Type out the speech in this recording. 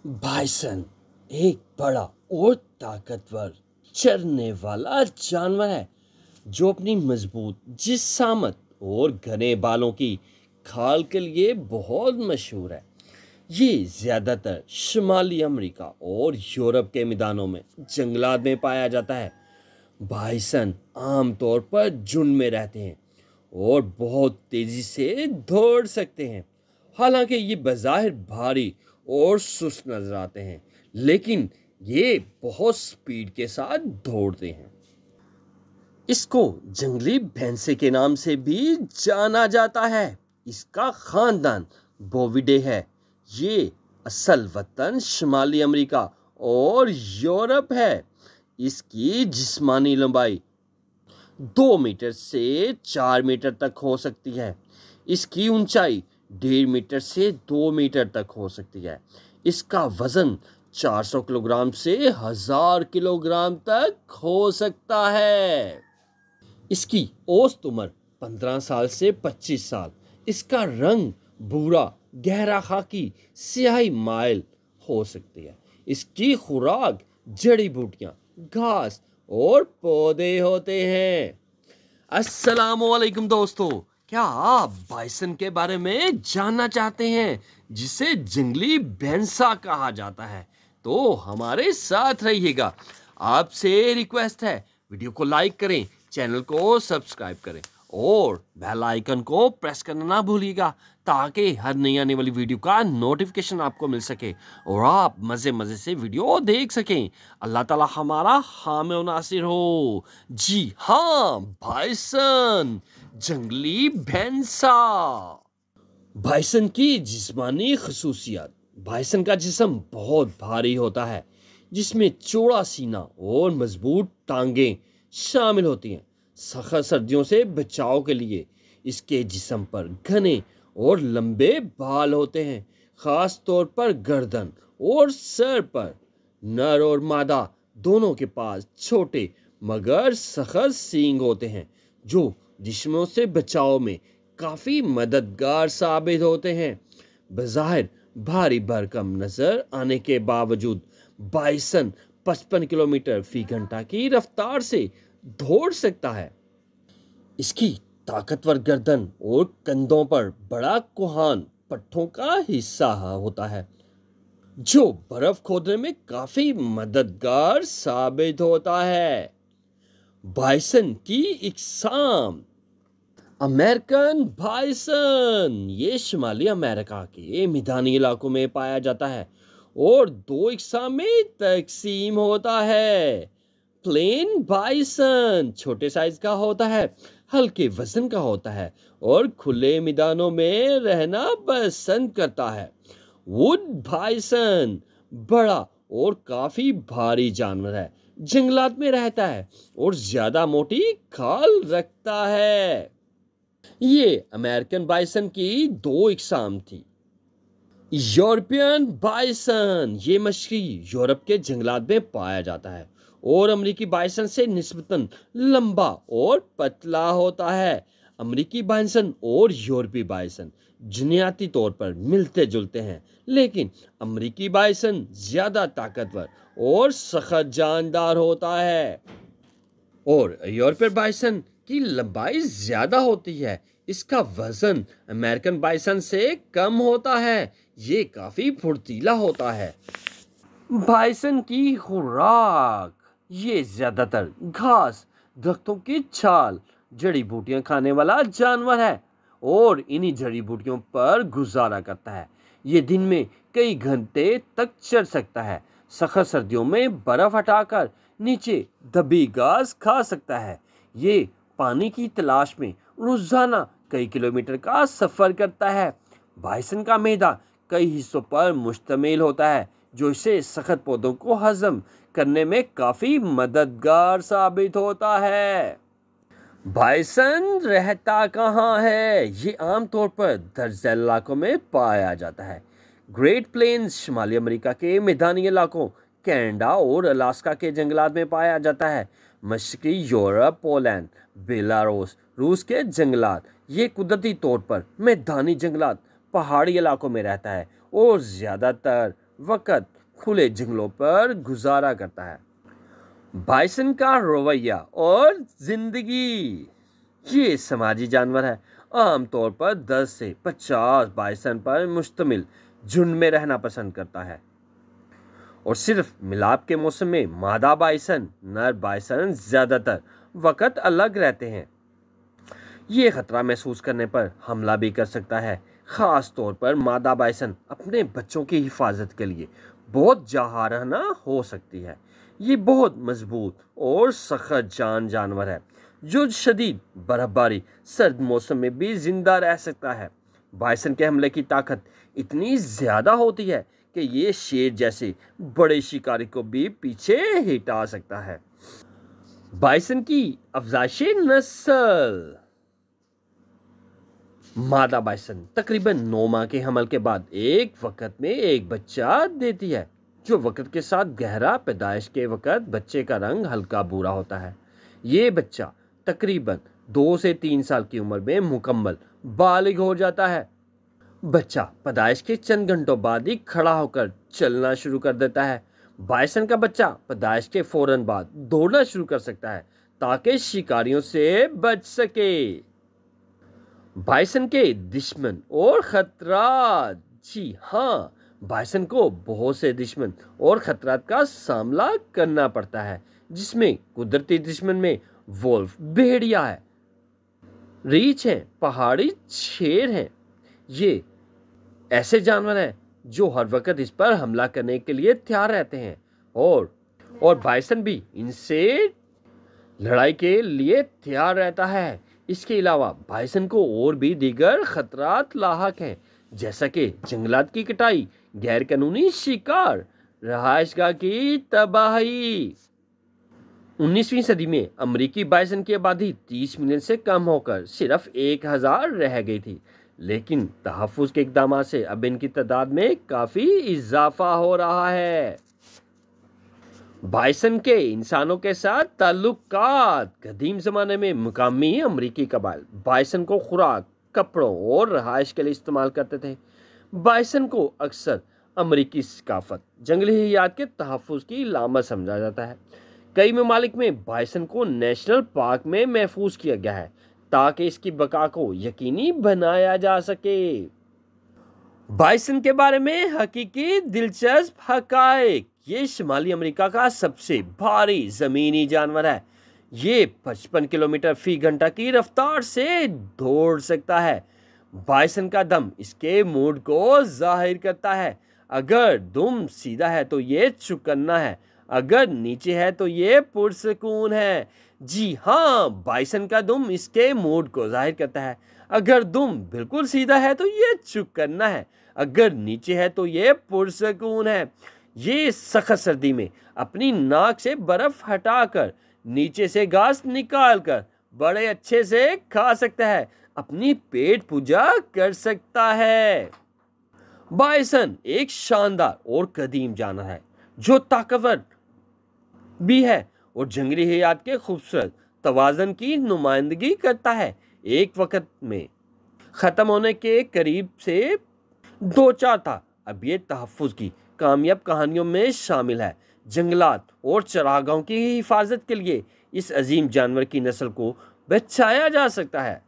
Bison एक बड़ा और ताकतवर चरने वाला जानवर है जो अपनी मजबूत जिस्सामत और घने बालों की खाल के लिए बहुत मशहूर है। ये ज़्यादातर शुमाली अमेरिका और यूरोप के मैदानों में जंगलात में पाया जाता है। बाइसन आमतौर पर झुंड में रहते हैं और बहुत तेज़ी से दौड़ सकते हैं। हालांकि ये बज़ाहिर भारी और सुस्त नजर आते हैं, लेकिन ये बहुत स्पीड के साथ दौड़ते हैं। इसको जंगली भैंसे के नाम से भी जाना जाता है। इसका खानदान बोविडे है। ये असल वतन शुमाली अमेरिका और यूरोप है। इसकी जिस्मानी लंबाई 2 मीटर से 4 मीटर तक हो सकती है। इसकी ऊंचाई 1.5 मीटर से 2 मीटर तक हो सकती है। इसका वजन 400 किलोग्राम से 1000 किलोग्राम तक हो सकता है। इसकी औसत उम्र 15 साल से 25 साल। इसका रंग भूरा, गहरा खाकी, स्याही माइल हो सकती है। इसकी खुराक जड़ी बूटियां, घास और पौधे होते हैं। अस्सलामुअलैकुम दोस्तों, क्या आप बाइसन के बारे में जानना चाहते हैं जिसे जंगली भैंसा कहा जाता है? तो हमारे साथ रहिएगा। आपसे रिक्वेस्ट है, वीडियो को लाइक करें, चैनल को सब्सक्राइब करें और बेल आइकन को प्रेस करना ना भूलिएगा ताकि हर नई आने वाली वीडियो का नोटिफिकेशन आपको मिल सके और आप मज़े मज़े से वीडियो देख सकें। अल्लाह ताला हमारा हामी और नासिर हो। जी हाँ, बाइसन जंगली भैंसा। बाइसन की जिस्मानी खसूसियात। बाइसन का जिस्म बहुत भारी होता है, जिसमें चौड़ा सीना और मजबूत टांगें शामिल होती हैं। सख्त सर्दियों से बचाव के लिए इसके जिस्म पर घने और लंबे बाल होते हैं, खास तौर पर गर्दन और सर पर। नर और मादा दोनों के पास छोटे मगर सख्त सींग होते हैं जो दुश्मनों से बचाव में काफ़ी मददगार साबित होते हैं। बज़ाहिर भारी भरकम नजर आने के बावजूद बाइसन 55 किलोमीटर फी घंटा की रफ्तार से दौड़ सकता है। इसकी ताकतवर गर्दन और कंधों पर बड़ा कोहान पट्टों का हिस्सा होता है जो बर्फ खोदने में काफी मददगार साबित होता है। बाइसन की इकसाम। अमेरिकन बाइसन ये शुमाली अमेरिका के मैदानी इलाकों में पाया जाता है और 2 इकसाम में तकसीम होता है। प्लेन बाइसन छोटे साइज का होता है, हल्के वजन का होता है और खुले मैदानों में रहना पसंद करता है। वुड बाइसन बड़ा और काफी भारी जानवर है, जंगलात में रहता है और ज्यादा मोटी खाल रखता है। ये अमेरिकन बाइसन की 2 इकसाम थी। यूरोपियन बाइसन ये मछली यूरोप के जंगलात में पाया जाता है और अमेरिकी बाइसन से निस्बतन लंबा और पतला होता है। अमेरिकी बाइसन और यूरोपीय बाइसन जुनियाती तौर पर मिलते जुलते हैं, लेकिन अमेरिकी बाइसन ज्यादा ताकतवर और सख्त जानदार होता है और यूरोपीय बाइसन की लंबाई ज्यादा होती है। इसका वजन अमेरिकन बाइसन से कम होता है। ये काफी फुर्तीला होता है। बाइसन की खुराक। ये ज्यादातर घास, दरख्तों की छाल, जड़ी बूटियां खाने वाला जानवर है और इन्हीं जड़ी बूटियों पर गुजारा करता है। ये दिन में कई घंटे तक चल सकता है। सख्त सर्दियों में बर्फ हटाकर नीचे दबी घास खा सकता है। ये पानी की तलाश में रोजाना कई किलोमीटर का सफर करता है। बाइसन का मैदा कई हिस्सों पर मुश्तमिल होता है जो इसे सख्त पौधों को हजम करने में काफी मददगार साबित होता है। बाइसन रहता कहाँ है? ये आमतौर पर दर्जैल इलाकों में पाया जाता है। ग्रेट प्लेन्स शुमाली अमेरिका के मैदानी इलाकों, कनाडा और अलास्का के जंगलात में पाया जाता है। मशरकी यूरोप, पोलैंड, बेलारूस, रूस के जंगलात। ये कुदरती तौर पर मैदानी जंगलात, पहाड़ी इलाकों में रहता है और ज़्यादातर वक्त खुले जंगलों पर गुजारा करता है। बाइसन का रवैया और जिंदगी। ये समाजी जानवर है। आमतौर पर 10 से 50 बाइसन पर मुश्तमिल झुंड में रहना पसंद करता है और सिर्फ मिलाप के मौसम में मादा बाइसन नर बाइसन ज्यादातर वक्त अलग रहते हैं। ये खतरा महसूस करने पर हमला भी कर सकता है। खास तौर पर मादा बाइसन अपने बच्चों की हिफाजत के लिए बहुत जवाराना हो सकती है। ये बहुत मजबूत और सख्त जानवर है जो शदीद बर्फबारी सर्द मौसम में भी जिंदा रह सकता है। बाइसन के हमले की ताकत इतनी ज्यादा होती है कि ये शेर जैसे बड़े शिकारी को भी पीछे हटा सकता है। बाइसन की अफजाइशी नस्ल। मादा बाइसन तकरीबन 9 माह के हमल के बाद एक वक्त में एक बच्चा देती है, जो वक्त के साथ गहरा। पैदाइश के वक्त बच्चे का रंग हल्का भूरा होता है। ये बच्चा तकरीबन 2 से 3 साल की उम्र में मुकम्मल बालिग हो जाता है। बच्चा पैदाइश के चंद घंटों बाद ही खड़ा होकर चलना शुरू कर देता है। बाइसन का बच्चा पैदाइश के फौरन बाद दौड़ना शुरू कर सकता है ताकि शिकारियों से बच सके। बाइसन के दुश्मन और खतरात। जी हाँ, बाइसन को बहुत से दुश्मन और खतरात का सामना करना पड़ता है, जिसमें कुदरती दुश्मन में वोल्फ भेड़िया है, रीछ है, पहाड़ी शेर हैं। ये ऐसे जानवर हैं जो हर वक्त इस पर हमला करने के लिए तैयार रहते हैं और बाइसन भी इनसे लड़ाई के लिए तैयार रहता है। इसके अलावा बाइसन को और भी दीगर खतरात लाहक हैं, जैसा कि जंगलात की कटाई, गैर कानूनी शिकार, रहायशगाह की तबाही। 19वीं सदी में अमेरिकी बाइसन की आबादी 30 मिलियन से कम होकर सिर्फ 1000 रह गई थी, लेकिन तहफ़्फ़ुज़ के इक़दाम से अब इनकी तादाद में काफ़ी इजाफा हो रहा है। बाइसन के इंसानों के साथ ताल्लुकात। कदीम ज़माने में मुकामी अमरीकी कबाइल बाइसन को खुराक, कपड़ों और रहाइश के लिए इस्तेमाल करते थे। बाइसन को अक्सर अमरीकी सकाफत, जंगली हयात के तहफ़्फ़ुज़ की लामत समझा जाता है। कई ममालिक में बाइसन को नेशनल पार्क में महफूज किया गया है ताकि इसकी बका को यकीनी बनाया जा सके। बाइसन के बारे में हकीकी दिलचस्प हक़ाइक़। ये शुमाली अमेरिका का सबसे भारी ज़मीनी जानवर है। ये 55 किलोमीटर फी घंटा की रफ्तार से दौड़ सकता है। बाइसन का दम इसके मूड को जाहिर करता है। अगर दुम सीधा है तो ये चौकन्ना है, अगर नीचे है तो ये पुरसकून है। जी हाँ, बाइसन का दुम इसके मूड को जाहिर करता है। अगर दुम बिल्कुल सीधा है तो ये चौकन्ना है, अगर नीचे है तो ये पुरसकून है। ये सख्त सर्दी में अपनी नाक से बर्फ हटाकर नीचे से घास निकालकर बड़े अच्छे से खा सकता है, अपनी पेट पूजा कर सकता है। बाइसन एक शानदार और कदीम जानवर है जो ताकतवर भी है और जंगली हयात के खूबसूरत तवाज़न की नुमाइंदगी करता है। एक वक्त में ख़त्म होने के करीब से 2-4 था, अब ये तहफ़्फ़ुज़ की कामयाब कहानियों में शामिल है। जंगलात और चरागाहों की हिफाजत के लिए इस अजीम जानवर की नस्ल को बचाया जा सकता है।